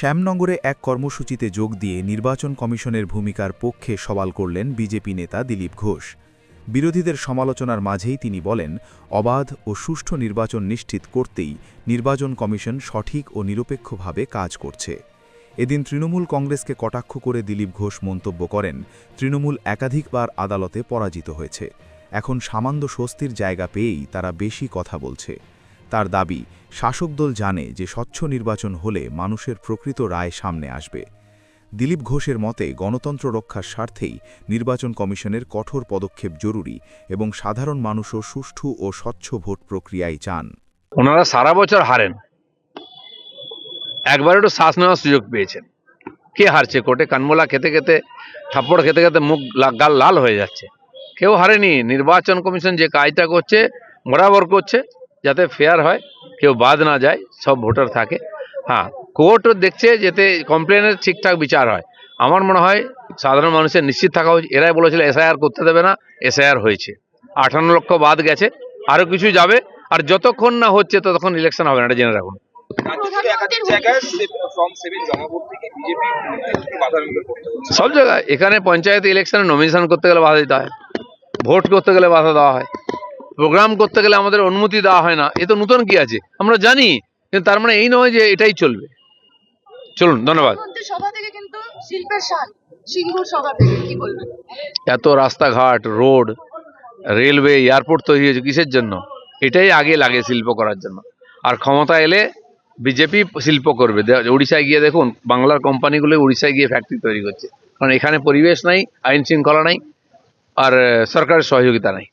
শ্যামনগরে এক কর্মসূচিতে যোগ দিয়ে নির্বাচন কমিশনের ভূমিকার পক্ষে সওয়াল করলেন বিজেপি নেতা দিলীপ ঘোষ। বিরোধীদের সমালোচনার মাঝেই তিনি বলেন, অবাধ ও সুষ্ঠু নির্বাচন নিশ্চিত করতেই নির্বাচন কমিশন সঠিক ও নিরপেক্ষভাবে কাজ করছে। এদিন তৃণমূল কংগ্রেসকে কটাক্ষ করে দিলীপ ঘোষ মন্তব্য করেন, তৃণমূল একাধিকবার আদালতে পরাজিত হয়েছে, এখন সামান্য স্বস্তির জায়গা পেয়েই তারা বেশি কথা বলছে। তার দাবি, শাসক দল জানে যে স্বচ্ছ নির্বাচন হলে মানুষের প্রকৃত রায় সামনে আসবে। দিলীপ ঘোষের মতে গণতন্ত্র রক্ষার স্বার্থেই নির্বাচন কমিশনের কঠোর পদক্ষেপ জরুরি এবং সাধারণ মানুষও সুষ্ঠু ও স্বচ্ছ ভোট প্রক্রিয়ায় চান। ওনারা সারা বছর হারেন, একবার একটু শ্বাস নেওয়ার সুযোগ পেয়েছেন। কে হারছে? কোর্টে কানমোলা খেতে খেতে, থাপ্পড় খেতে খেতে মুখ গাল লাল হয়ে যাচ্ছে। কেউ হারেনি। নির্বাচন কমিশন যে কাজটা করছে বরাবর করছে, যাতে ফেয়ার হয়, কেউ বাদ না যায়, সব ভোটার থাকে। হ্যাঁ, কোর্টও দেখছে যাতে কমপ্লেনের ঠিকঠাক বিচার হয়। আমার মনে হয় সাধারণ মানুষের নিশ্চিত থাকা উচিত। এরাই বলেছিল এসআইআর করতে দেবে না, এসআইআর হয়েছে, 58 লক্ষ বাদ গেছে, আরও কিছু যাবে। আর যতক্ষণ না হচ্ছে ততক্ষণ ইলেকশন হবে না, এটা জেনে রাখুন। সব জায়গায়, এখানে পঞ্চায়েত ইলেকশনে নমিনেশন করতে গেলে বাধা দিতে হয়, ভোট করতে গেলে বাধা দেওয়া হয়, প্রোগ্রাম করতে গেলে আমাদের অনুমতি দেওয়া হয় না। এ তো নতুন কি আছে আমরা জানি, কিন্তু তার মানে এই নয় যে এটাই চলবে। চলুন, ধন্যবাদ। এত রাস্তাঘাট, রোড, রেলওয়ে, এয়ারপোর্ট তৈরি হয়েছে কিসের জন্য? এটাই আগে লাগে শিল্প করার জন্য। আর ক্ষমতা এলে বিজেপি শিল্প করবে। উড়িষ্যায় গিয়ে দেখুন, বাংলার কোম্পানিগুলো উড়িষ্যায় গিয়ে ফ্যাক্টরি তৈরি করছে, কারণ এখানে পরিবেশ নাই, আইন শৃঙ্খলা নাই, আর সরকারের সহযোগিতা নাই।